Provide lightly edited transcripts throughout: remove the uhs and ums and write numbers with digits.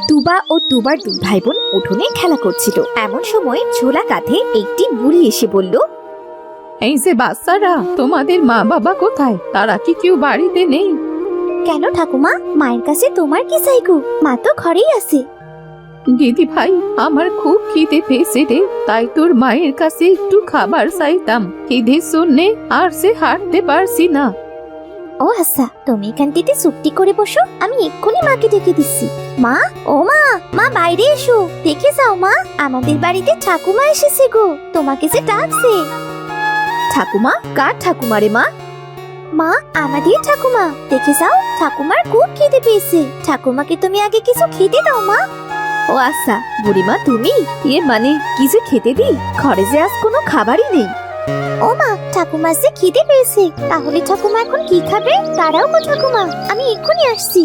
টুবা ও টুবার দুই ভাই বোন উঠোনে খেলা করছিল। এমন সময় ঝোলা কাঁধে একটি বুড়ি এসে বলল, এই যে বাচ্চারা, তোমাদের মা বাবা কোথায়? তারা কি কেউ বাড়িতে নেই? কেন ঠাকুমা, মায়ের কাছে তোমার কি চাই গো? মা তো ঘরেই আছে। দিদি ভাই, আমার খুব খিদে পেয়েছে রে, তাই তোর মায়ের কাছে একটু খাবার চাইতাম। খিদের জন্যে আর সে হাঁটতে পারছি না। ও আচ্ছা, তুমি এখানটিতে চুপটি করে বসো, আমি এক্ষুনি মাকে ডেকে দিচ্ছি। মা, ও মা, মা বাইরে এসো, দেখে যাও মা, আমাদের বাড়িতে ঠাকুমা এসেছে গো, তোমাকে যে ডাকছে। ঠাকুমা? কার ঠাকুমা রে মা? মা, আমাদের ঠাকুমা, দেখে যাও, ঠাকুমার খুব খিদে পেয়েছে, ঠাকুমাকে তুমি আগে কিছু খেতে দাও মা। ও আচ্ছা, বুড়িমা তুমি? মানে কিছু খেতে দিই? ঘরে যে আজ কোনো খাবারই নেই। ও মা, ঠাকুমা যে খিদে পেয়েছে, তাহলে ঠাকুমা এখন কি খাবে? দাঁড়াও গো ঠাকুমা, আমি এক্ষুনি আসছি।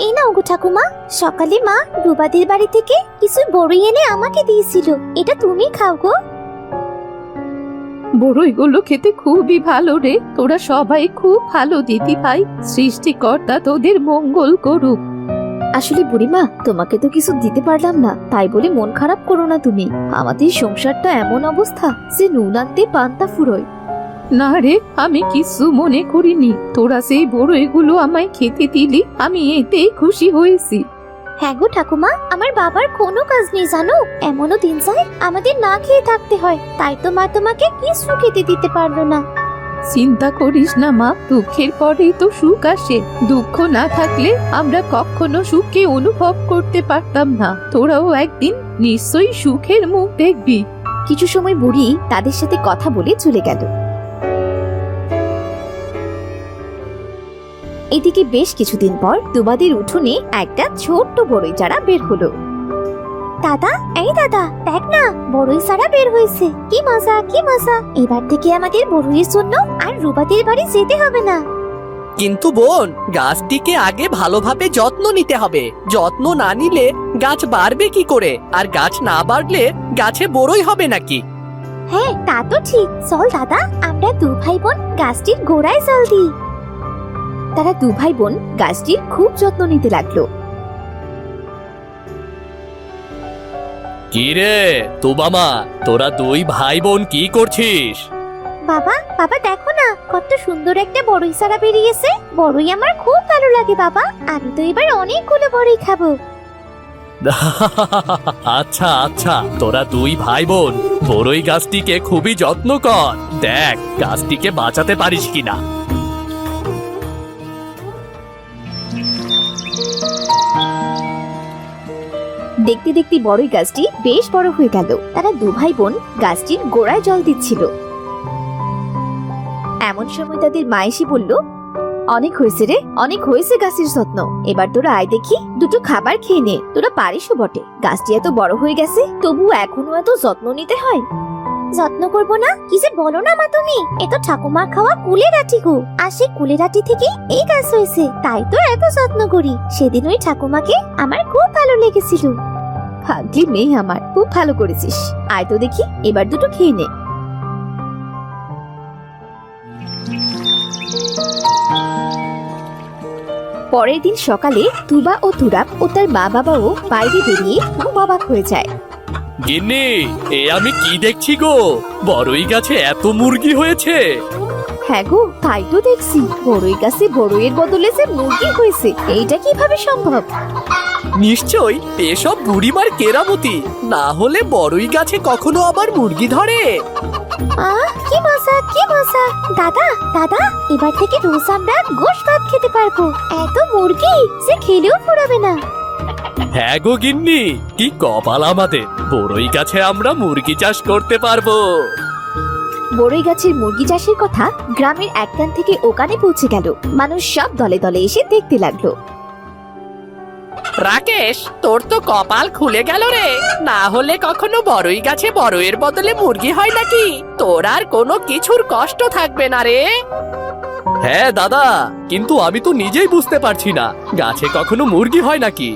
এই নাও গো ঠাকুমা, সকালে মা রুবাদের বাড়ি থেকে কিছু বড়ই এনে আমাকে দিয়েছিল, এটা তুমি খাও গো। বড়ইগুলো খেতে খুবই ভালো রে, তোরা সবাই খুব ভালো দিদি ভাই, সৃষ্টিকর্তা তোদের মঙ্গল করুক। আসলে বুড়িমা, তোমাকে তো কিছু দিতে পারলাম না, তাই বলে মন খারাপ করো না তুমি। আমাদের সংসারটা এমন অবস্থা যে নুন আনতে পান্তা ফুরোয়। না রে, আমি কিছু মনে করিনি, তোরা সেই বড়ইগুলো আমায় খেতে দিলি, আমি এতেই খুশি হয়েছি। হ্যাঁ গো ঠাকুমা, আমার বাবার কোনো কাজ নেই জানো, এমনও দিন যায় আমাদের না খেয়ে থাকতে হয়, তাই তো মা তোমাকে কিছু খেতে দিতে পারলো না। চিন্তা করিস না মা, দুঃখের পরেই তো সুখ আসে, দুঃখ না থাকলে আমরা কখনো সুখকে অনুভব করতে পারতাম না। তোরাও একদিন নিশ্চয়ই সুখের মুখ দেখবি। কিছু সময় বুড়ি তাদের সাথে কথা বলে চলে গেল। এদিকে বেশ কিছুদিন পর দুবাদের উঠোনে একটা ছোট্ট বড়ই চারা বের হলো। দাদা, এই দাদা, দেখ না, বড়ই চারা বের হয়েছে, কি মজা কি মজা, এবার থেকে আমাদের বড়ইয়ের জন্য আর রুবাদের বাড়ি যেতে হবে না। কিন্তু বোন, গাছটিকে আগে ভালোভাবে যত্ন নিতে হবে, যত্ন না নিলে গাছ বাড়বে কি করে? আর গাছ না বাড়লে গাছে বড়ই হবে নাকি? হ্যাঁ, তা তো ঠিক, চল দাদা, আমরা দু ভাই বোন গাছটির গোড়ায় জল দিই। তারা দু ভাই বোন গাছটির খুব যত্ন নিতে লাগলো। কি রে তুবামা, তোরা দুই ভাই বোন কি করছিস? বাবা, বাবা দেখো না, কত সুন্দর একটা বড়ই চারা বেরিয়েছে, বড়ই আমার খুব ভালো লাগে বাবা, আমি তো এবার অনেকগুলো বড়ই খাবো। আচ্ছা আচ্ছা, তোরা দুই ভাই বোন বড়ই গাছটিকে খুবই যত্ন কর, দেখ গাছটিকে বাঁচাতে পারিস কিনা। দেখতে দেখতে বড়ই গাছটি বেশ বড় হয়ে গেল। তারা দু ভাই বোন গাছটির গোড়ায় জল দিচ্ছিল। এমন সময় তাদের মা এসে বলল, অনেক হয়েছে রে, অনেক হয়েছে গাছের যত্ন, এবার তোরা আয় দেখি, দুটো খাবার খেয়ে নে, তোরা পারিসও বটে, গাছটি এত বড় হয়ে গেছে তবু এখনো এত যত্ন নিতে হয়। যত্ন করবো না? কি যে বলো না মা তুমি, এ তো ঠাকুমার খাওয়া কুলের আটি গো, আর সেই কুলের আটি থেকে এই গাছ হয়েছে, তাই তো এত যত্ন করি। সেদিন ওই ঠাকুমাকে আমার খুব ভালো লেগেছিল। ভাগ্যি মেয়ে আমার, খুব ভালো করেছিস, আয় তো দেখি, এবার দুটো খেয়ে নে। পরের দিন সকালে তুবা ও তুরাব ও তার মা বাবাও বাইরে বেরিয়ে খুব অবাক হয়ে যায়। গিন্নি, এ আমি কি দেখছি গো, বড়ই গাছে এত মুরগি হয়েছে। হ্যাঁ গো, তাই তো দেখছি, বড়ই গাছে বড়ইয়ের বদলে যে মুরগি হয়েছে, এইটা কিভাবে সম্ভব? নিশ্চয়ই এসব বুড়িমার কেরামতি, না হলে বড়ই গাছে কখনো আবার মুরগি ধরে। কি মজা কি মজা, দাদা দাদা, এবার থেকে রোজ আমরা গোশত ভাত খেতে পারবো, এত মুরগি সে খেলেও ফুরাবে না। হ্যাঁ গো গিন্নি, কি কপাল আমাদের, বড়ই গাছে আমরা মুরগি চাষ করতে পারবো। বড়ই গাছের মুরগি চাষের কথা গ্রামের এক কান থেকে ওখানে পৌঁছে গেল। মানুষ সব দলে দলে এসে দেখতে লাগলো। রাকেশ, তোর তো কপাল খুলে গেল রে, না হলে কখনো বড়ই গাছে বড়ইয়ের বদলে মুরগি হয় নাকি? তোর আর কোনো কিছুর কষ্ট থাকবে না রে। হ্যাঁ দাদা, কিন্তু আমি তো নিজেই বুঝতে পারছি না, গাছে কখনো মুরগি হয় নাকি।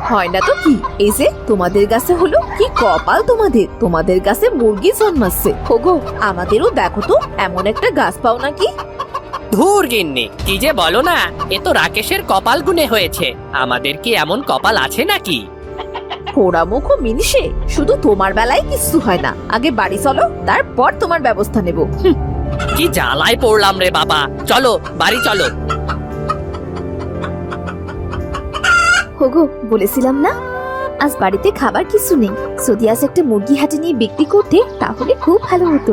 হয় না তো কি, এই যে তোমাদের কাছে হলো কি কপাল, তোমাদের কাছে মুরগি জন্মাচ্ছে। ওগো আমাদেরও দেখো তো এমন একটা গাছ পাও নাকি। ধুর গিন্নি, কি যে বলো না, এ তো রাকেশের কপাল গুনে হয়েছে। আমাদের কি এমন কপাল আছে নাকি? পোড়া মুখ মিনিষে, শুধু তোমার বেলায় কিছু হয় না। আগে বাড়ি চলো, তারপর তোমার ব্যবস্থা নেব। কি জ্বালায় পড়লাম রে বাবা, চলো বাড়ি চলো। হোগো বলেছিলাম না আজ বাড়িতে খাবার কিছু নেই, যদি আজ একটা মুরগি হাটে নিয়ে বিক্রি করতে তাহলে খুব ভালো হতো।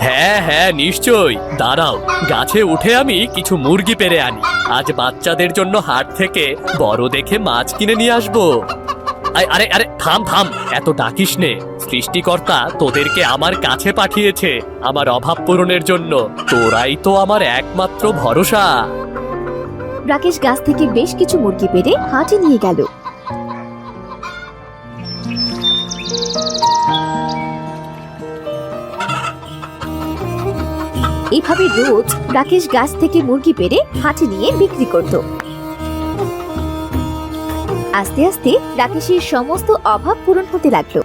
হ্যাঁ হ্যাঁ নিশ্চয়ই, দাঁড়াও, গাছে উঠে আমি কিছু মুরগি পেড়ে আনি। আজ বাচ্চাদের জন্য হাট থেকে বড় দেখে মাছ কিনে নিয়ে আসবো। আরে আরে থাম থাম, এত ডাকিস নে। সৃষ্টিকর্তা তোদেরকে আমার কাছে পাঠিয়েছে আমার অভাব পূরণের জন্য। তোরাই তো আমার একমাত্র ভরসা। রাকেশ গাছ থেকে বেশ কিছু মুরগি পেড়ে হাটে নিয়ে গেল। এভাবে রোজ রাকেশ গাছ থেকে মুরগি পেড়ে হাটে নিয়ে বিক্রি করত। আস্তে আস্তে রাকেশের সমস্ত অভাব পূরণ হতে লাগলো।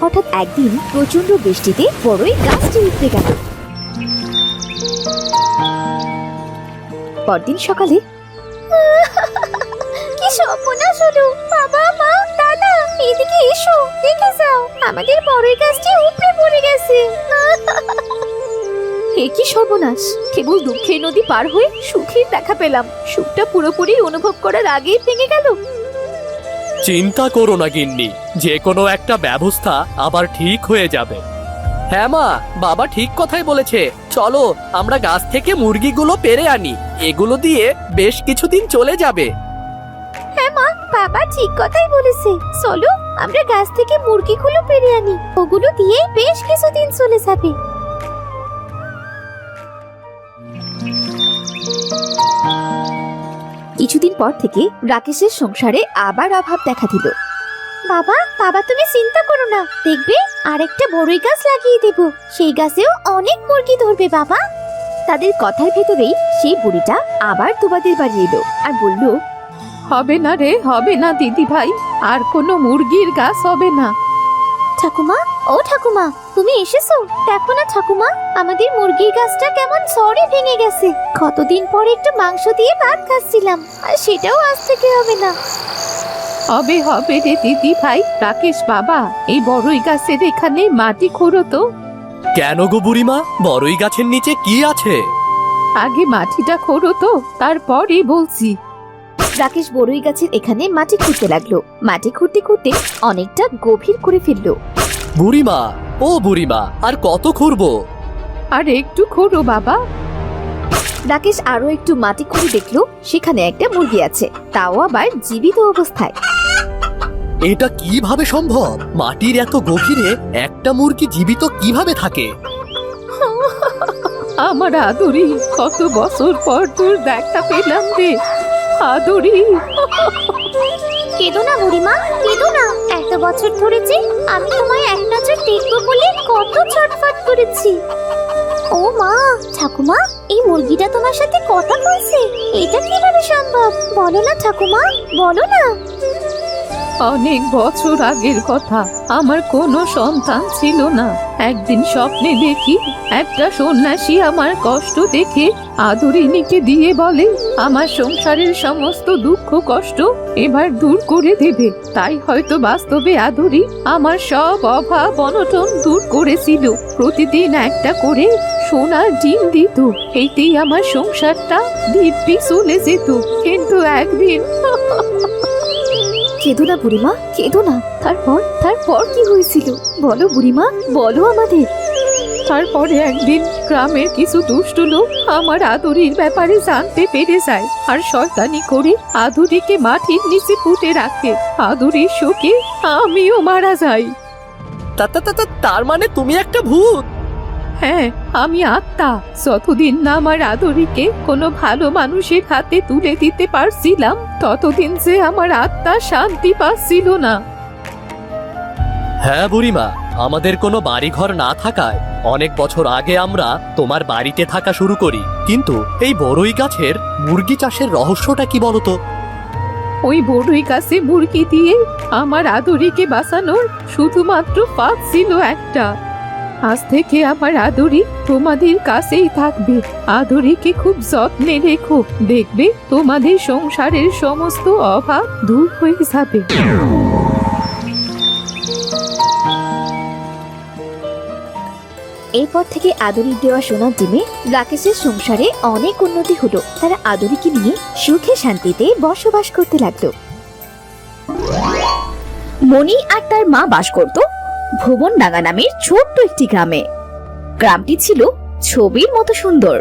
হঠাৎ একদিন প্রচন্ড বৃষ্টিতে বড়ই গাছটি উপড়ে গেল। পরদিন সকালে কি সর্বনাশ হলো! বাবা, মা, দাদা, এদিকে এসো, দেখে যাও, আমাদের বড়ই গাছটি উপড়ে পড়ে গেছে। এ কি সর্বনাশ! কেবল দুঃখের নদী পার হয়ে সুখের দেখা পেলাম, সুখটা পুরোপুরি অনুভব করার আগেই ভেঙে গেল। চিন্তা করো না গিন্নি, যে কোনো একটা ব্যবস্থা আবার ঠিক হয়ে যাবে। হ্যাঁ মা, বাবা ঠিক কথাই বলেছে। চলো আমরা গাছ থেকে মুরগিগুলো পেড়ে আনি, এগুলো দিয়ে বেশ কিছুদিন চলে যাবে। হ্যাঁ মা, বাবা ঠিক কথাই বলেছে। চলো আমরা গাছ থেকে মুরগিগুলো পেড়ে আনি, ওগুলো দিয়ে বেশ কিছুদিন চলে যাবে। কিছুদিন পর থেকে রাকেশের সংসারে আবার অভাব দেখা দিল। বাবা, বাবা তুমি চিন্তা করো না, দেখবে আরেকটা বড়ই গাছ লাগিয়ে দেব, সেই গাছেও অনেক মুরগি ধরবে বাবা। তাদের কথার ভেতরেই সেই বুড়িটা আবার তোমাদের বাড়ি এলো আর বলল, হবে না রে, হবে না দিদি ভাই, আর কোনো মুরগির গাছ হবে না। ঠাকুমা, ও ঠাকুমা, তুমি এসেছো? দেখো না ঠাকুমা, আমাদের মুরগির গাছটা কেমন ঝড়ে ভেঙে গেছে। কতদিন পরে একটু মাংস দিয়ে ভাত খাচ্ছিলাম, আর সেটাও আজ থেকে হবে না। হবে হবে রে দিদি ভাই। রাকেশ বাবা, এই বড়ই গাছের এখানে মাটি খোঁড়ো তো। কেন গো বুড়িমা, বড়ই গাছের নিচে কি আছে? আগে মাটিটা খোঁড়ো তো, তারপরই বলছি। রাকেশ বড়ই গাছের এখানে মাটি খুঁড়তে লাগলো। মাটি খুঁড়তে খুঁড়তে অনেকটা গভীর করে ফেললো। বুড়িমা, ও বুড়িমা, আর কত খুঁড়বো? আর একটু খোঁড়ো বাবা। রাকেশ আরো একটু মাটি খুঁড়ে দেখলো সেখানে একটা মুরগি আছে, তাও আবার জীবিত অবস্থায়। এটা কিভাবে সম্ভব? মাটির এত গভীরে একটা মুরগি জীবিত কিভাবে থাকে? আমার আদরি, কত বছর পর তোর দেখা পেলাম রে আদরি। কেঁদো না বুড়িমা, কেঁদো না। এত বছর ধরে যে আমি তোমায় এক নজর দেখবো বলে কত ছটফট করেছি। ও মা, ঠাকুমা, এই মুরগিটা তোমার সাথে কথা বলছে, এটা কিভাবে সম্ভব? বলো না ঠাকুমা, বলো না। অনেক বছর আগের কথা, আমার কোনো সন্তান ছিল না। একদিন স্বপ্নে দেখি একটা সন্ন্যাসী আমার কষ্ট দেখে আদরিনীকে দিয়ে বলে আমার সংসারের সমস্ত দুঃখ কষ্ট এবার দূর করে দেবে। তাই হয়তো বাস্তবে আদরি আমার সব অভাব অনটন দূর করেছিল। প্রতিদিন একটা করে সোনার ডিম দিত, এইতেই আমার সংসারটা দিব্যি চলে যেত। কিন্তু একদিন কেঁদো না বুড়িমা, কেঁদো না। তারপর কি হয়েছিল? বলো বুড়িমা, বলো আমাদের। তারপরে একদিন গ্রামের কিছু দুষ্ট লোক আমার আদুরির ব্যাপারে জানতে পেরে যায়, আর শয়তানি করে আদুরিকে মাটির নিচে পুঁতে রাখে। আদুরির শোকে আমিও মারা যাই। তার মানে তুমি একটা ভূত? হ্যাঁ, আমি আত্মা। যতদিন না আমার আদুরিকে কোনো ভালো মানুষের হাতে তুলে দিতে পারছিলাম, ততদিন যে আমার আত্মা শান্তি পাচ্ছিল না। হ্যাঁ বুড়িমা, আমাদের কোনো বাড়িঘর না থাকায় অনেক বছর আগে আমরা তোমার বাড়িতে থাকা শুরু করি। কিন্তু এই বড়ই গাছের মুরগি চাষের রহস্যটা কি বলতো? ওই বড়ই গাছে মুরগি দিয়ে আমার আদরিকে বাঁচানোর শুধুমাত্র ফাঁদ ছিল একটা। আজ থেকে আমার আদরি তোমাদের কাছেই থাকবে। আদরিকে খুব যত্নে রেখো, দেখবে তোমাদের সংসারের সমস্ত অভাব দূর হয়ে যাবে। এরপর থেকে আদরির দেওয়া সোনার ডিমে রাকেশের সংসারে অনেক উন্নতি হলো। তারা আদরিকে নিয়ে সুখে শান্তিতে বসবাস করতে লাগলো। মণি আর তার মা বাস করত ভুবনডাঙ্গা নামের ছোট্ট একটি গ্রামে। গ্রামটি ছিল ছবির মতো সুন্দর,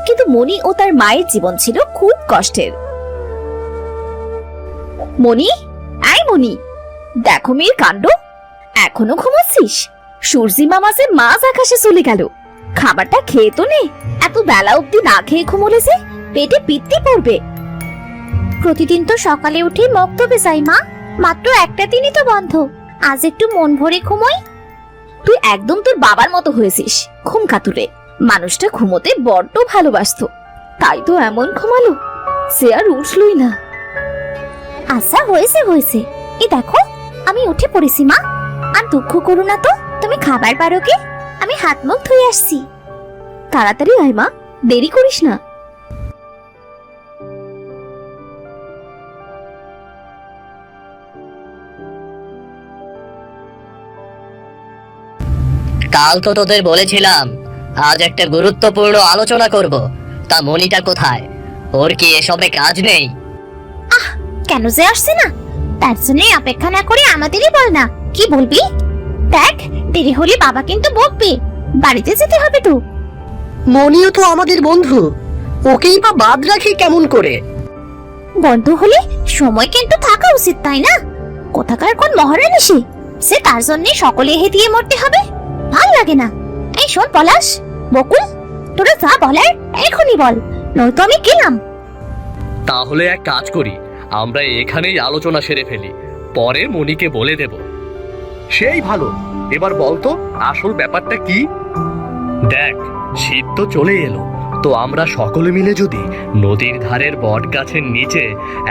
কিন্তু মণি ও তার মায়ের জীবন ছিল খুব কষ্টের। মণি, আয় মণি, দেখো মেয়ের কাণ্ড, এখনো ঘুমোচ্ছিস? সূর্যি মামাসে মাছ আকাশে চলে গেল, খাবারটা খেয়ে তো নে। এত বেলা অব্দি না খেয়ে ঘুমোলে যে পেটে পিত্তি পড়বে। প্রতিদিন তো সকালে উঠে মক্তবে যাই মা, মাত্র একটা দিনই তো বন্ধ, আজ একটু মন ভরে ঘুমোই। তুই একদম তোর বাবার মতো হয়েছিস, ঘুম কাতুরে। মানুষটা ঘুমোতে বড্ড ভালোবাসতো, তাই তো এমন ঘুমালো, সে আর উঠলই না। আচ্ছা হয়েছে হয়েছে, এই দেখো আমি উঠে পড়েছি মা, আর দুঃখ করো না তো। তুমি খাবার পারো কি? আমি হাত মুখ ধুয়ে আসছি। তাড়াতাড়ি আয় মা, দেরি করিস না। কাল তো তোদের বলেছিলাম আজ একটা গুরুত্বপূর্ণ আলোচনা করব, তা মনিটা কোথায়? ওর কি এসবে কাজ নেই? কেন যে আসছে না, তার জন্য অপেক্ষা না করে আমাদেরই বল না, কি বলবি? দেখ দেরি হলে বাবা কিন্তু বকবে, বাড়িতে যেতে হবে তো। মনিও তো আমাদের বন্ধু, ওকেই বা বাদ রাখি কেমন করে? বন্ধু হলে সময় কিন্তু থাকা উচিত, তাই না? কোথাকার কোন মহারানী সে তার জন্য সকলে হেদিয়ে মরতে হবে, ভাল লাগে না। এই শোন পলাশ, বকুল, তোরা যা বলার এখনই বল, নয়তো আমি গেলাম। তাহলে এক কাজ করি, আমরা এখানেই আলোচনা সেরে ফেলি, পরে মনিকে বলে দেব। সেই ভালো। এবার বলতো আসল ব্যাপারটা কি? দেখ, শীত তো চলে এলো, তো আমরা সকলে মিলে যদি নদীর ধারের বট গাছের নিচে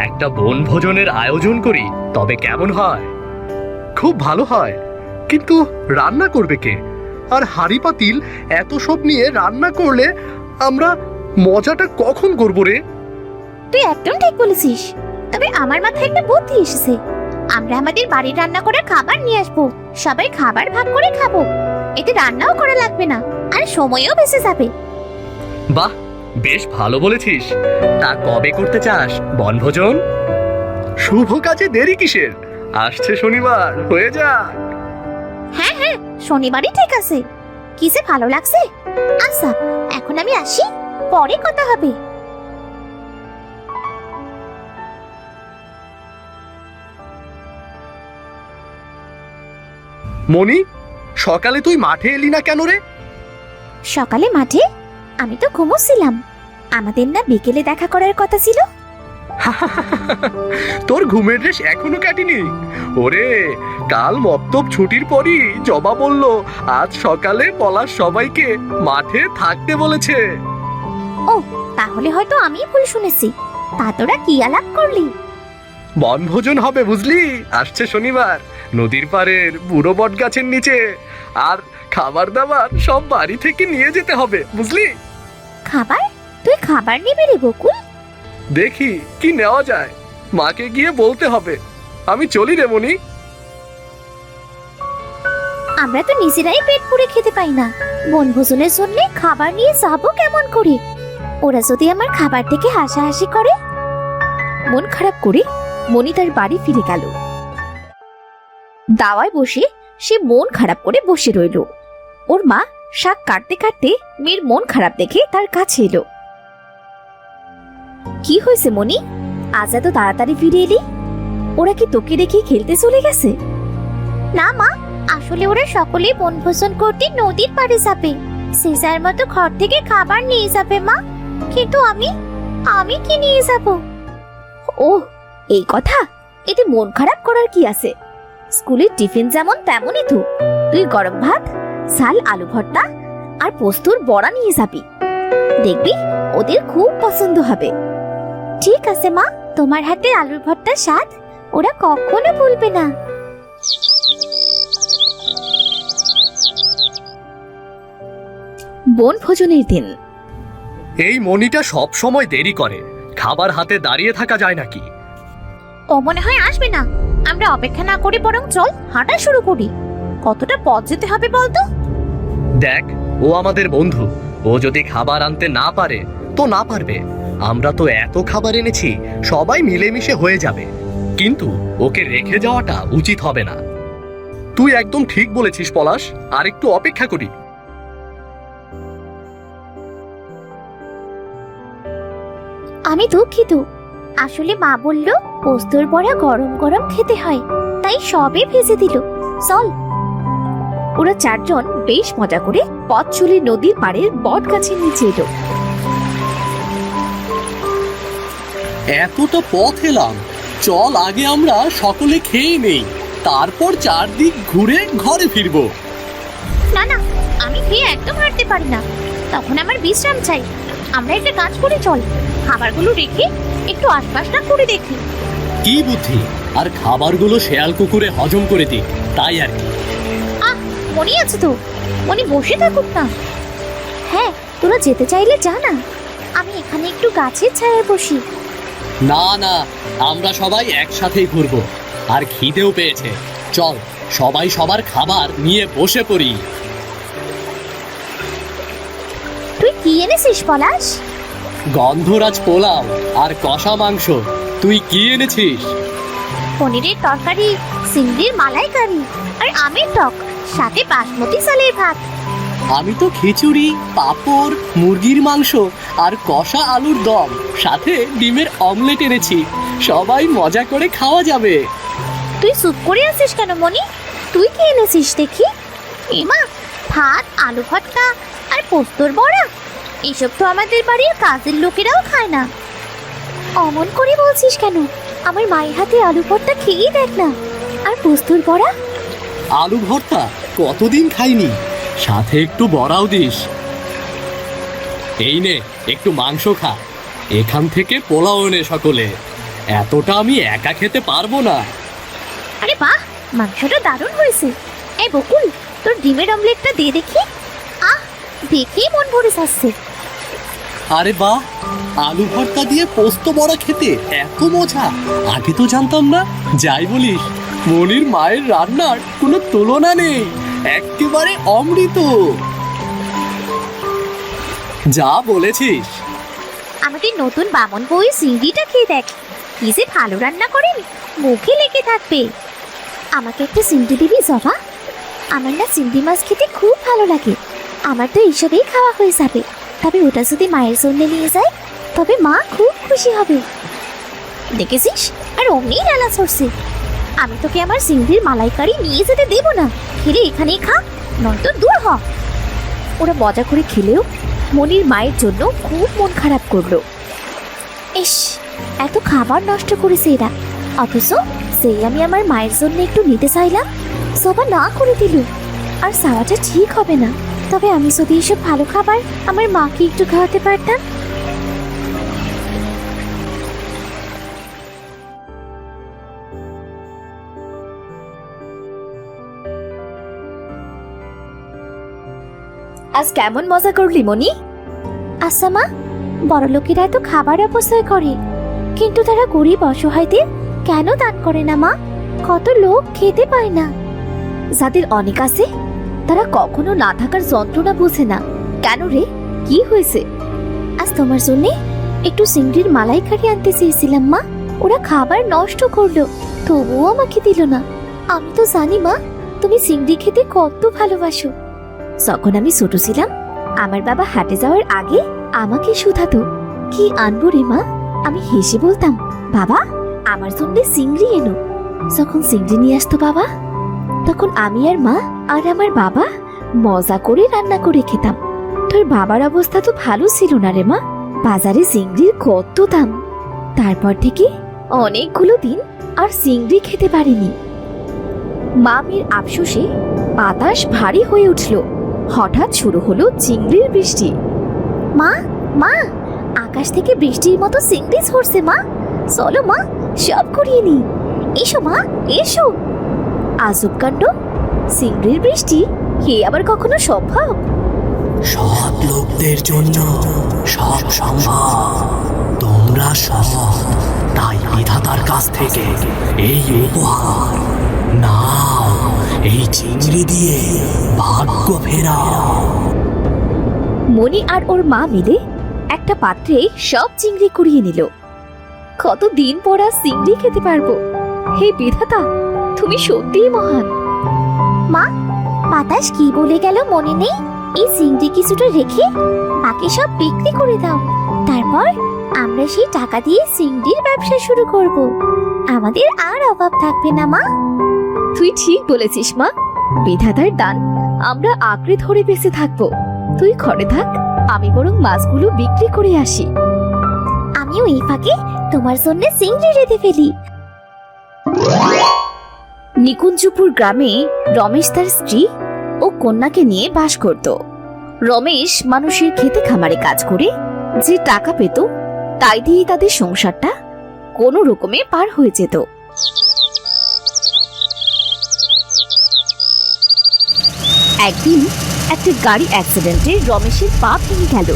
একটা বনভোজনের আয়োজন করি তবে কেমন হয়? খুব ভালো হয়, কিন্তু রান্না করবে কে? আর হাঁড়ি পাতিল এত সব নিয়ে রান্না করলে আমরা মজাটা কখন করবো রে? তুই একদম ঠিক বলেছিস, তবে আমার মাথায় একটা বুদ্ধি এসেছে। আমরা আমাদের বাড়ির রান্না করা খাবার নিয়ে আসবো, সবাই খাবার ভাগ করে খাবো, এতে রান্নাও করা লাগবে না আর সময়ও বেঁচে যাবে। বাহ, বেশ ভালো বলেছিস। তা কবে করতে চাস বনভোজন? শুভ কাজে দেরি কিসের? আসছে শনিবার, হয়ে যাক। হ্যাঁ হ্যাঁ, শনিবারই ঠিক আছে। কি যে ভালো লাগছে। আচ্ছা এখন আমি আসি, পরে কথা হবে। মনি, সকালে তুই মাঠে এলি না কেন রে? সকালে মাঠে? আমি তো ঘুমোচ্ছিলাম, আমাদের না বিকেলে দেখা করার কথা ছিল। তোর ঘুমের রেশ এখনো কাটেনি? ওরে, কাল মক্তব ছুটির পরই জবা বলল আজ সকালে পলাশ সবাইকে মাঠে থাকতে বলেছে। ও, তাহলে হয়তো আমি ভুল শুনেছি। তা তোরা কি আলাপ করলি? বনভোজন হবে বুঝলি, আসছে শনিবার, নদীর পাড়ের বুড়ো বট গাছের নিচে। আর খাবার দাবার সব বাড়ি থেকে নিয়ে যেতে হবে বুঝলি। খাবার? তুই খাবার নিবি রে বকুল? দেখি কি নেওয়া যায়, মাকে গিয়ে বলতে হবে। আমি চলি রে মনি। আমরা তো নিজেরাই পেট পুড়ে খেতে পাই না, বনভোজনের জন্য খাবার নিয়ে যাবো কেমন করে? ওরা যদি আমার খাবার থেকে হাসাহাসি করে। মন খারাপ করে মনি তার বাড়ি ফিরে গেল। দাওয়ায় বসে সে মন খারাপ করে বসে রইল। ওর মা শাক কাটতে কাটতে মেয়ের মন খারাপ দেখে তার কাছে এলো। কি হয়েছে মনি, আজ এত তাড়াতাড়ি ফিরে এলি? ওরা কি তোকে রেখে খেলতে চলে গেছে? না মা, আসলে ওরা সকলে বনভোজন করতে নদীর পাড়ে যাবে, সিজার মতো ঘর থেকে খাবার নিয়ে যাবে মা। কিন্তু আমি কি নিয়ে যাব? ও, এই কথা। এতে মন খারাপ করার কি আছে? স্কুলের টিফিন যেমন তেমনই তো, তুই গরম ভাত, ঝাল আলু ভর্তা আর পোস্তর বড়া নিয়ে যাবি। দেখবি ওদের খুব পছন্দ হবে। ঠিক আছে মা, তোমার হাতে আলুর ভর্তার স্বাদ ওরা কখনো ভুলবে না। বনভোজনের দিন। এই মনিটা সব সময় দেরি করে, খাবার হাতে দাঁড়িয়ে থাকা যায় নাকি? ও মনে হয় আসবে না। আমরা অপেক্ষা না করে বরং চল হাঁটা শুরু করি। কতটা পথ যেতে হবে বলতো? দেখ, ও আমাদের বন্ধু, ও যদি খাবার আনতে না পারে তো না পারবে। আমরা তো এত খাবার এনেছি, সবাই মিলেমিশে হয়ে যাবে, কিন্তু ওকে রেখে যাওয়াটা উচিত হবে না। তুই একদম ঠিক বলেছিস পলাশ, আর একটু অপেক্ষা করি। আমি দুঃখিত। আসলে মা বলল পোস্তর বড়া গরম গরম খেতে হয়, তাই সবে ভেজে দিল। চল। ওরা চারজন বেশ মজা করে পথ চলে নদীর পাড়ের বট গাছের নিচে এলো। এতটা পথ এলাম, চল আগে আমরা সকলে খেয়ে নেই, তারপর চারদিক ঘুরে ঘরে ফিরবো। না না, আমি খেয়ে একদম হাঁটতে পারি না, তখন আমার বিশ্রাম চাই। আমরা একটা কাজ করে চল, খাবারগুলো রেখে একটু আশপাশটা ঘুরে দেখি। কি বুদ্ধি! আর খাবারগুলো শেয়াল কুকুরে হজম করে দিই, তাই আর কি। আহ, মনে আছে তো, মনে বসে থাকুক না। হ্যাঁ, তোরা যেতে চাইলে যা না, আমি এখানে একটু গাছের ছায়ায় বসি। না না, আমরা সবাই একসাথেই ঘুরবো, আর খিদেও পেয়েছে। চল সবাই সবার খাবার নিয়ে বসে পড়ি। তুই কি এনেছিস পলাশ? গন্ধরাজ পোলাও আর কষা মাংস। তুই কি এনেছিস? পনিরের তরকারি, চিংড়ির মালাইকারি আর আমের টক, সাথে বাসমতি চালের ভাত। আমি তো খিচুড়ি, পাঁপড়, মুরগির মাংস আর কষা আলুর দম, সাথে ডিমের অমলেট এনেছি। সবাই মজা করে খাওয়া যাবে। তুই চুপ করে আছিস কেন মনি? তুই কি এনেছিস দেখি? এমা, ভাত, আলু ভর্তা আর পোস্তর বড়া, এসব তো আমাদের বাড়ির কাজের লোকেরাও খায় না। অমন করে বলছিস কেন? আমার মায়ের হাতে আলু ভর্তা খেয়েই দেখ না, আর পোস্তর বড়া। আলু ভর্তা কতদিন খাইনি, সাথে একটু বড়াও দিস। এই নে, একটু মাংস খা। এখান থেকে পোলাও এনে সকলে, এতটা আমি একা খেতে পারবো না। আরে বাহ, মাংসটা দারুণ হয়েছে। এই বকুল, তোর ডিমের অমলেটটা দিয়ে দেখি। আহ, দেখেই মন ভরে যাচ্ছে। আরে বাহ, আলু ভর্তা দিয়ে পোস্ত বড়া খেতে এত মজা, আগে তো জানতাম না। যাই বলিস, মনির মায়ের রান্নার কোনো তুলনা নেই, একেবারে অমৃত। যা বলেছিস। আমাদের নতুন বামন বই চিংড়িটা খেয়ে দেখ, কি যে ভালো রান্না করেন, মুখে লেগে থাকবে। আমাকে একটা চিংড়ি দিবি জবা? আমার না চিংড়ি মাছ খেতে খুব ভালো লাগে। আমার তো এইসবেই খাওয়া হয়ে যাবে, তবে ওটা যদি মায়ের জন্য নিয়ে যায় তবে মা খুব খুশি হবে। দেখেছিস, আর অমনি রালা চড়ছে। আমি তোকে আমার চিংড়ির মালাইকারি নিয়ে যেতে দেবো না। খেলে এখানেই খা, নয়তো দূর হ। ওরা মজা করে খেলেও মনির মায়ের জন্য খুব মন খারাপ করলো। ইস, এত খাবার নষ্ট করেছে এরা, অথচ সেই আমি আমার মায়ের জন্য একটু নিতে চাইলাম, সবা না করে দিল। আর চাওয়াটা ঠিক হবে না, তবে আমি যদি এসব ভালো খাবার আমার মাকে একটু খাওয়াতে পারতাম। আজ কেমন মজা করলি মনি? আচ্ছা মা, বড় লোকেরা এত খাবার অপচয় করে, কিন্তু তারা গরিব অসহায়দের কেন দান করে না মা? কত লোক খেতে পায় না। যাদের অনেক আছে তারা কখনো না থাকার যন্ত্রণা বোঝে না। কেন রে, কি হয়েছে? আজ তোমার জন্য একটু চিংড়ির মালাইকারি আনতে চেয়েছিলাম মা, ওরা খাবার নষ্ট করলো, তবুও আমাকে দিল না। আমি তো জানি মা, তুমি চিংড়ি খেতে কত ভালোবাসো। যখন আমি ছোট ছিলাম, আমার বাবা হাটে যাওয়ার আগে আমাকে শুধাতো, কি আনবো রে মা? আমি হেসে বলতাম, বাবা আমার জন্য চিংড়ি এনো। যখন চিংড়ি নিয়ে আসতো বাবা, তখন আমি আর মা আর আমার বাবা মজা করে রান্না করে খেতাম। তোর বাবার অবস্থা তো ভালো ছিল না রে মা, বাজারে চিংড়ির কত দাম। তারপর থেকে অনেকগুলো দিন আর চিংড়ি খেতে পারিনি। মা মেয়ের আফসোসে বাতাস ভারী হয়ে উঠল। হঠাৎ শুরু হলো চিংড়ির বৃষ্টি। মা মা আকাশ থেকে বৃষ্টির মতো চিংড়ি ঝরছে মা, চলো মা সব করিয়ে নি। এসো মা এসো। আজব কাণ্ড, চিংড়ির বৃষ্টি কে আবার কখনো সম্ভব? সৎ লোকদের জন্য সব সম্ভব। তোমরা সৎ, তাই বিধাতার কাছ থেকে এই উপহার নাও। এই চিংড়ি দিয়ে ভাগ্য ফেরাও। মণি আর ওর মা মিলে একটা পাত্রে সব চিংড়ি কুড়িয়ে নিল। কতদিন পর আর চিংড়ি খেতে পারবো। হে বিধাতা, তুমি সত্যিই মহান। মা বাতাস কি বলে গেল মনে নেই? এই চিংড়ি কিছুটা রেখে বাকি সব বিক্রি করে দাও, তারপর আমরা সেই টাকা দিয়ে চিংড়ির ব্যবসা শুরু করব। আমাদের আর অভাব থাকবে না মা। তুই ঠিক বলেছিস মা, বিধাতার দান আমরা আঁকড়ে ধরে বেঁচে থাকবো। তুই ঘরে থাক, আমি বরং মাছগুলো বিক্রি করে আসি। আমিও এই ফাঁকে তোমার জন্য চিংড়ি রেঁধে ফেলি। নিকুঞ্জপুর গ্রামে রমেশ তার স্ত্রী ও কন্যাকে নিয়ে বাস করত। রমেশ মানুষের খেতে খামারে কাজ করে যে টাকা পেত তাই দিয়ে তাদের সংসারটা কোনো রকমে পার হয়ে যেত। একদিন একটা গাড়ি অ্যাক্সিডেন্টে রমেশের পা ভেঙে গেল।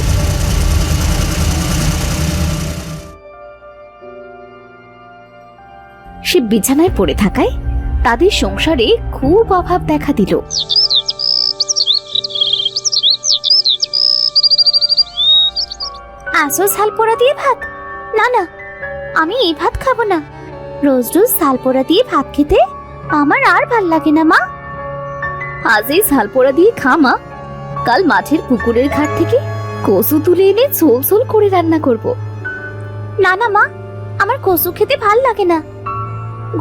সে বিছানায় পড়ে থাকায় তাদের সংসারে খুব অভাব দেখা দিল। আসো ঝাল পোড়া দিয়ে ভাত? না না, আমি এই ভাত খাবো না। রোজ রোজ ঝাল পোড়া দিয়ে ভাত খেতে আমার আর ভাল লাগে না মা। আজ এই ঝাল পোড়া দিয়ে খা মা, কাল মাঠের পুকুরের ঘাট থেকে কচু তুলে এনে ঝোল ঝোল করে রান্না করব। না না মা, আমার কচু খেতে ভাল লাগে না।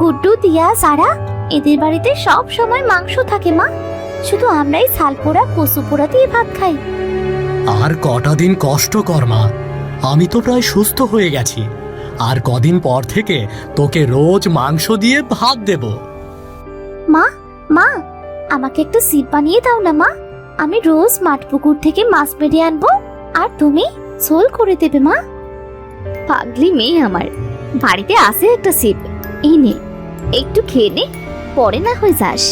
গুড্ডু দিয়া সারা এদের বাড়িতে সব সময় মাংস থাকে মা, শুধু আমরাই ঝাল পোড়া কচু পোড়া দিয়ে ভাত খাই। আর কটা দিন কষ্ট কর মা, আমি তো প্রায় সুস্থ হয়ে গেছি। আর কদিন পর থেকে তোকে রোজ মাংস দিয়ে ভাত দেব। মা মা আমাকে একটু সিপ বানিয়ে দাও না মা, আমি রোজ মাঠ পুকুর থেকে মাছ বেরিয়ে আনবো আর তুমি ঝোল করে দেবে মা। পাগলি মেয়ে আমার, বাড়িতে আছে একটা সিপ, এই নে একটু খেয়ে নে, পরে না হয়ে যাস।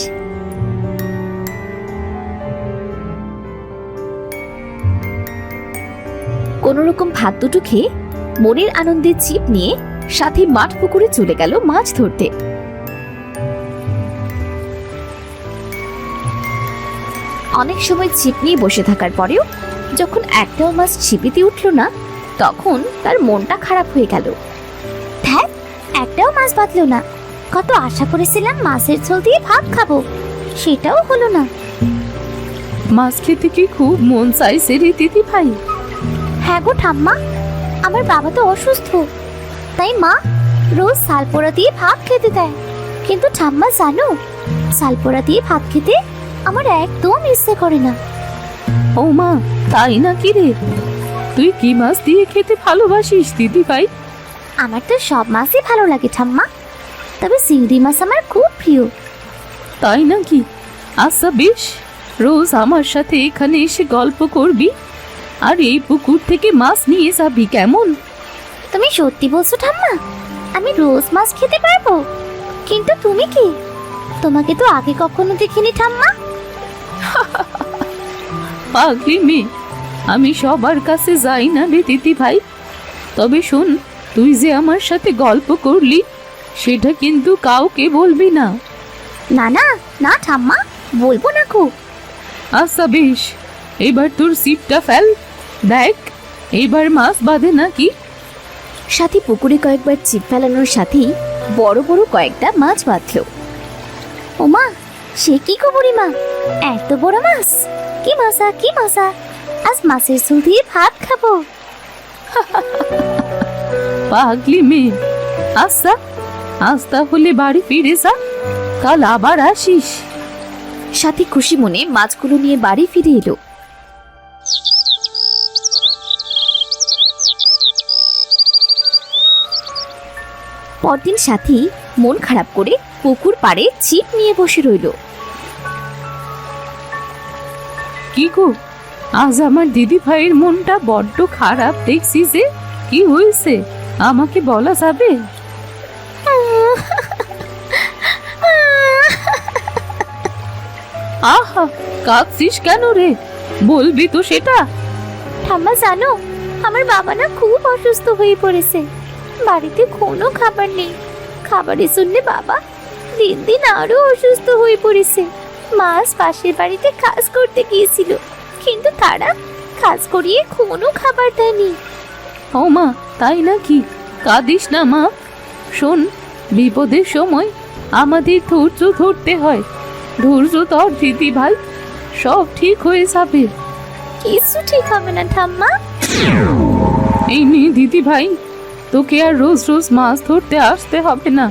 কোন রকম ভাত দুটো খেয়ে মনের আনন্দে চিপ নিয়ে সাথে মাঠ পুকুরে চলে গেল মাছ ধরতে। অনেক সময় ছিপ নিয়ে বসে থাকার পরেও যখন একটাও মাছ ছিপিতে উঠল না, তখন তার মনটা খারাপ হয়ে গেল। ধ্যাৎ, একটাও মাছ বাঁধলো না। কত আশা করেছিলাম মাছের ঝোল দিয়ে ভাত খাবো, সেটাও হলো না। মাছ খেতে কি খুব মন চাইছে রে দিদি ভাই? হ্যাঁ গো ঠাম্মা, আমার বাবা তো অসুস্থ, তাই মা রোজ শালপোড়া দিয়ে ভাত খেতে দেয়। কিন্তু ঠাম্মা জানো, শালপোড়া দিয়ে ভাত খেতে আমার একদম ইচ্ছে করে না। ও মা, তাই নাকি রে? তুই কি মাছ দিয়ে খেতে ভালোবাসিস দিদি ভাই? আমার তো সব মাছই ভালো লাগে ঠাম্মা, তবে চিংড়ি মাছ আমার খুব প্রিয়। তাই নাকি? আচ্ছা বেশ, রোজ আমার সাথে এখানে এসে গল্প করবি আর এই পুকুর থেকে মাছ নিয়ে যাবি, কেমন? তুমি সত্যি বলছো ঠাম্মা? আমি রোজ মাছ খেতে পারবো? কিন্তু তুমি কি? তোমাকে তো আগে কখনো দেখিনি ঠাম্মা। পাগলি মেয়ে, আমি সবার কাছে যাই না রে দিদি ভাই। তবে শোন, তুই যে আমার সাথে গল্প করলি সেটা কিন্তু কাউকে বলবি না। না না না ঠাম্মা, বলবো না খুব। আচ্ছা বেশ, এবার তোর সিপটা ফেল, দেখ এবার মাছ বাঁধে নাকি। সাথী পুকুরে কয়েকবার ছিপ ফেলানোর সাথেই বড় বড় কয়েকটা মাছ বাঁধলো। ওমা, সে কি গো বুড়িমা, এত বড় মাছ! কি মজা কি মজা, আজ মাছের ঝোল দিয়ে ভাত খাবো। পাগলি মেয়ে, আচ্ছা আজ তাহলে বাড়ি ফিরে যা, কাল আবার আসিস। সাথী খুশি মনে মাছগুলো নিয়ে বাড়ি ফিরে এলো। পরদিন সাথী মন খারাপ করে পুকুর পাড়ে ছিপ নিয়ে বসে রইল। কি গো, আজ আমার দিদি ভাইয়ের মনটা বড্ড খারাপ দেখছি যে। কি হয়েছে আমাকে বলা যাবে? আহা, কাঁদছিস কেন রে? বলবি তো সেটা। ঠাম্মা জানো, আমার বাবা না খুব অসুস্থ হয়ে পড়েছে। বাড়িতে কোনো খাবার নেই। খাবারের জন্য বাবা দিন দিন আরো অসুস্থ হয়ে পড়েছে। মাস পাশের বাড়িতে কাজ করতে গিয়েছিল, কিন্তু তারা কাজ করিয়ে কোনো খাবার দেয়নি। ও মা, তাই নাকি? কাঁদিস না মা। শোন, বিপদের সময় আমাদের ধৈর্য ধরতে হয়। ধৈর্য ধর দিদি ভাই, সব ঠিক হয়ে যাবে। কিছু ঠিক হবে না ঠাম্মা। এই মেয়ে দিদি ভাই, তোকে আর রোজ রোজ মাছ ধরতে আসতে হবে না।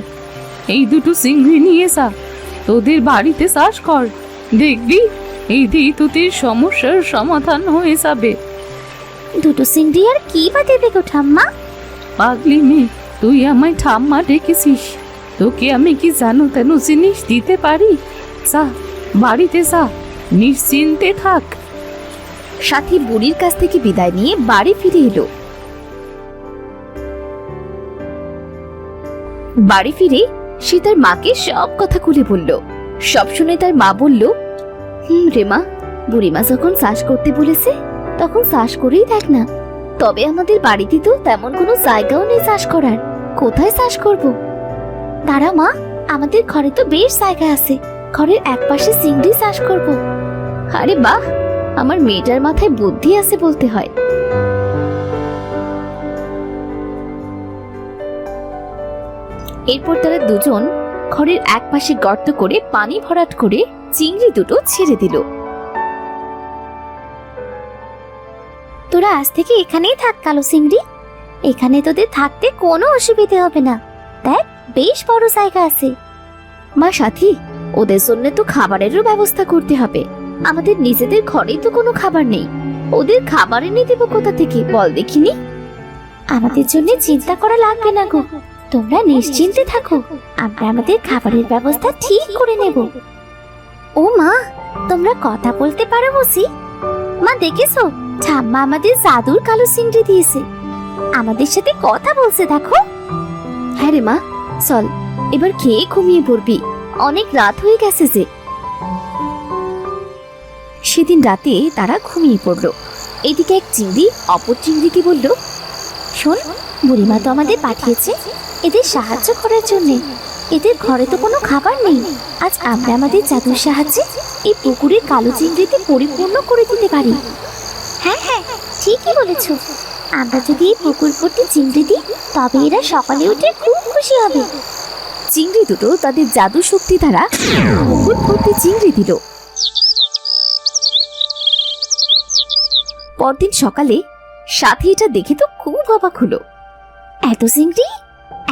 এই দুটো চিংড়ি নিয়ে যা, তোদের বাড়িতে চাষ কর। দেখবি এই দিয়ে তোদের সমস্যার সমাধান হয়ে যাবে। দুটো চিংড়ি আর কি বা দেবে গো ঠাম্মা? পাগলি মেয়ে, তুই আমায় ঠাম্মা ডেকেছিস, তোকে আমি কি জানো তেন জিনিস দিতে পারি? যা, বাড়িতে যা, নিশ্চিন্তে থাক। সাথী বুড়ির কাছ থেকে বিদায় নিয়ে বাড়ি ফিরে এলো। বাড়ি ফিরে সে তার মাকে সব কথা খুলে বলল। সব শুনে তার মা বলল, রে মা, বুড়িমা যখন চাষ করতে বলেছে তখন চাষ করেই দেখ না। তবে আমাদের বাড়িতে তো তেমন কোনো জায়গাও নেই চাষ করার, কোথায় চাষ করব? দাঁড়া মা, আমাদের ঘরে তো বেশ জায়গা আছে, ঘরের একপাশে চিংড়ি চাষ করব। আরে বাহ, আমার মেয়েটার মাথায় বুদ্ধি আছে বলতে হয়। এরপর তারা দুজন ঘরের একপাশে গর্ত করে পানি ভরাট করে চিংড়ি দুটো ছেড়ে দিল। তোরা আজ থেকে এখানেই থাক কালো চিংড়ি, এখানে তোদের থাকতে কোনো অসুবিধা হবে না। দেখ, বেশ বড় জায়গা আছে। মা সাথী, ওদের জন্য তো খাবারেরও ব্যবস্থা করতে হবে। আমাদের নিজেদের ঘরেই তো কোনো খাবার নেই, ওদের খাবার এনে দেব কোথা থেকে বল দেখিনি? আমাদের জন্য চিন্তা করা লাগবে না গো, তোমরা নিশ্চিন্তে থাকো, আমরা আমাদের খাবারের ব্যবস্থা ঠিক করে নেব। ও মা, তোমরা কথা বলতে পারো বুঝি? মা দেখেছো, ঠাম্মা আমাদের জাদুর কালো চিংড়ি দিয়েছে, আমাদের সাথে কথা বলছে দেখো। হ্যাঁ রে মা, চল এবার খেয়ে ঘুমিয়ে পড়বি, অনেক রাত হয়ে গেছে যে। সেদিন রাতে তারা ঘুমিয়ে পড়ল। এদিকে এক চিংড়ি অপর চিংড়িকে বলল, শোন, বুড়িমা তো আমাদের পাঠিয়েছে এদের সাহায্য করার জন্য। এদের ঘরে তো কোনো খাবার নেই, আজ আমরা আমাদের জাদুর সাহায্যে এই পুকুরের কালো চিংড়িতে পরিপূর্ণ করে দিতে পারি। হ্যাঁ হ্যাঁ, ঠিকই বলেছ, আমরা যদি এই পুকুর ভর্তি চিংড়ি দিই তবে এরা সকালে উঠে খুব খুশি হবে। চিংড়ি দুটো তাদের জাদু শক্তি দ্বারা পুকুর ভর্তি চিংড়ি দিল। পরদিন সকালে সাথী এটা দেখে তো খুব অবাক হলো। এত চিংড়ি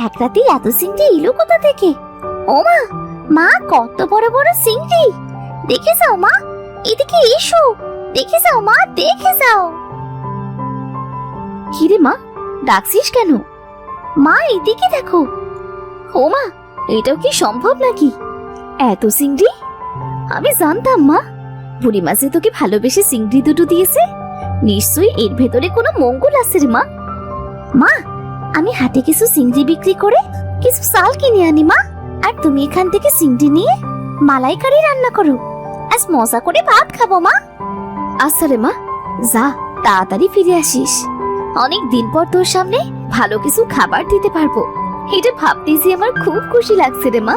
এক রাতে, এত চিংড়ি এলো কোথা থেকে? ও মা, মা কত বড় বড় চিংড়ি! দেখে যাও মা, এদিকে এসো, দেখে যাও মা, দেখে যাও। কিরে মা, ডাকছিস কেন? মা এদিকে দেখো। ও মা, এটাও কি সম্ভব নাকি? এত চিংড়ি! আমি জানতাম মা, বুড়িমা যে তোকে ভালোবেসে চিংড়ি দুটো দিয়েছে, নিশ্চয়ই এর ভেতরে কোনো মঙ্গল আছে রে মা। মা, আমি হাটে কিছু চিংড়ি বিক্রি করে কিছু চাল কিনে আনি মা, আর তুমি এখান থেকে চিংড়ি নিয়ে মালাইকারি রান্না করো, আজ মজা করে ভাত খাবো মা। আচ্ছা রে মা, যা তাড়াতাড়ি ফিরে আসিস, অনেক দিন পর তোর সামনে ভালো কিছু খাবার দিতে পারবো, এটা ভাবতেই যে আমার খুব খুশি লাগছে রে মা।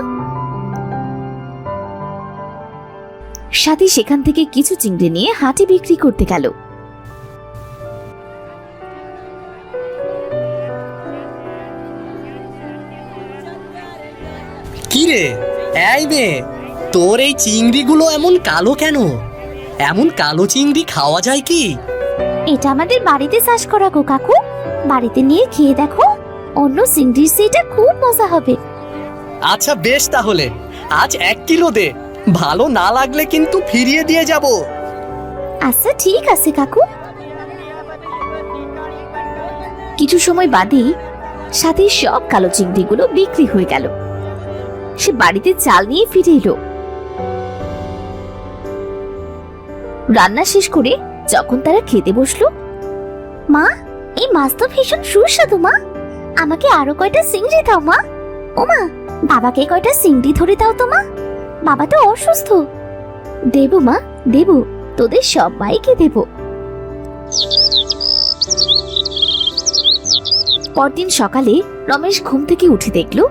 সাথী সেখান থেকে কিছু চিংড়ি নিয়ে হাটে বিক্রি করতে গেল। কি রে, এই মেয়ে, তোর এই চিংড়িগুলো এমন কালো কেন? এমন কালো চিংড়ি খাওয়া যায় কি? এটা আমাদের বাড়িতে চাষ করা গো কাকু, বাড়িতে নিয়ে খেয়ে দেখো, অন্য চিংড়ির সেটা খুব মজা হবে। আচ্ছা বেশ, তাহলে আজ 1 কিলো দে, ভালো না লাগলে কিন্তু ফিরিয়ে দিয়ে যাব। আচ্ছা ঠিক আছে কাকু। কিছু সময় বাদেই সাথে সব কালো চিংড়িগুলো বিক্রি হয়ে গেল। সে বাড়িতে চাল নিয়ে ফিরে এলো। রান্না শেষ করে যখন তারা খেতে বসলো, মা এই মাছ তো ভীষণ সুস্বাদু মা, আমাকে আরো কয়টা চিংড়ি দাও মা। ও মা, বাবাকে কয়টা চিংড়ি ধরে দাও তো মা, বাবা তো অসুস্থ। দেবো মা দেবো, তোদের সবাইকে দেবো। পরদিন সকালে রমেশ ঘুম থেকে উঠে দেখলো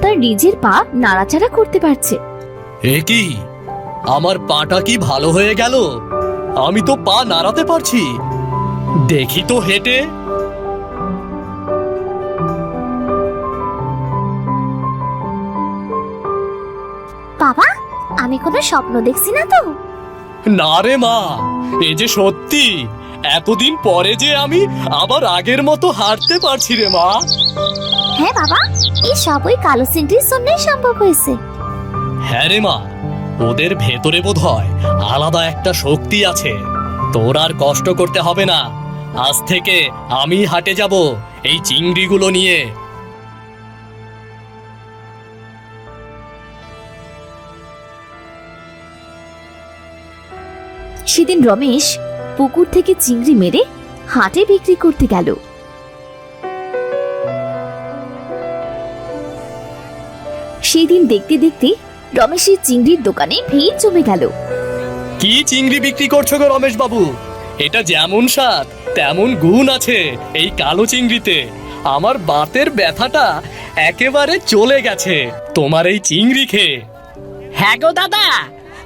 তার নিজের পা নাড়াচাড়া করতে পারছে। এ কি, আমার পাটা কি ভালো হয়ে গেল? আমি তো পা নাড়াতে পারছি। দেখি তো হেঁটে। বাবা, আমি কোনো স্বপ্ন দেখছি না তো? না রে মা, এ যে সত্যি। এতদিন পরে যে আমি আবার আগের মতো হাঁটতে পারছি রে মা। হ্যাঁ বাবা, এই সব ওই কালো চিংড়ির জন্যই সম্ভব হয়েছে। হ্যাঁ রে মা, ওদের ভেতরে বোধহয় আলাদা একটা শক্তি আছে। তোর আর কষ্ট করতে হবে না। আজ থেকে আমি হাটে যাব এই চিংড়িগুলো নিয়ে। সেদিন রমেশ পুকুর থেকে চিংড়ি মেরে হাটে বিক্রি করতে গেল। সেদিন দেখতে দেখতে রমেশের চিংড়ির দোকানে ভিড় জমে গেল। কি চিংড়ি বিক্রি করছো গো রমেশ বাবু? এটা যেমন স্বাদ তেমন গুণ আছে এই কালো চিংড়িতে। আমার বাতের ব্যথাটা একেবারে চলে গেছে তোমার এই চিংড়ি খেয়ে। হ্যাঁ গো দাদা,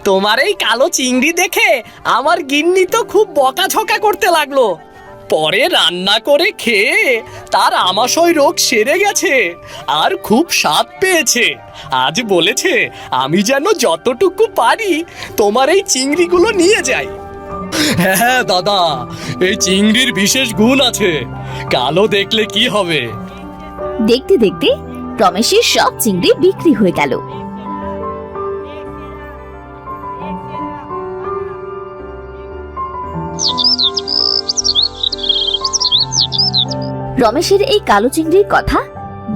তোমার এই কালো চিংড়ি দেখে আমার গিন্নি তো খুব বকাঝকা করতে লাগলো। পরে রান্না করে খেয়ে তার আমাশয় রোগ সেরে গেছে আর খুব স্বাদ পেয়েছে। আজ বলেছে আমি যেন যতটুকু পারি তোমার এই চিংড়িগুলো নিয়ে যাই। হ্যাঁ দাদা, এই চিংড়ির বিশেষ গুণ আছে। কালো দেখলে কি হবে? দেখতে দেখতে রমেশের সব চিংড়ি বিক্রি হয়ে গেল। রমেশের এই কালো চিংড়ির কথা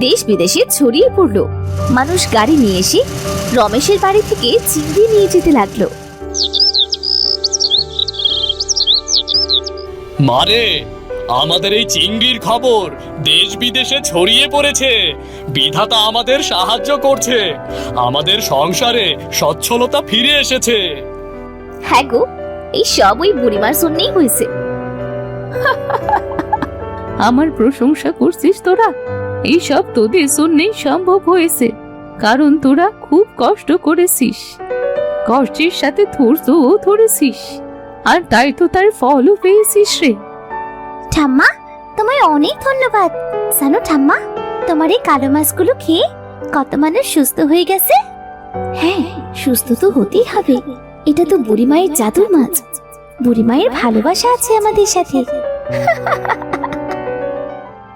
দেশ বিদেশে ছড়িয়ে পড়ল। মানুষ গাড়ি নিয়ে এসে রমেশের বাড়ি থেকে চিংড়ি নিয়ে যেতে লাগলো। মারে, আমাদের এই চিংড়ির খবর দেশ বিদেশে ছড়িয়ে পড়েছে। বিধাতা আমাদের সাহায্য করছে। আমাদের সংসারে সচ্ছলতা ফিরে এসেছে। হ্যাঁ গো, এই সব ওই বুড়িমার জন্যই হয়েছে। আমার প্রশংসা করছিস তোরা? এই সব তোদের জন্যই সম্ভব হয়েছে, কারণ তোরা খুব কষ্ট করেছিস, কষ্টের সাথে ধৈর্যও ধরেছিস, আর তাই তো তার ফলও পেয়েছিস রে। ঠাম্মা, তোমায় অনেক ধন্যবাদ। জানো ঠাম্মা, তোমার এই কালো মাছগুলো খেয়ে কত মানুষ সুস্থ হয়ে গেছে। হ্যাঁ, সুস্থ তো হতেই হবে। এটা তো বুড়িমায়ের জাদুর মাছ। বুড়িমায়ের ভালোবাসা আছে আমাদের সাথে।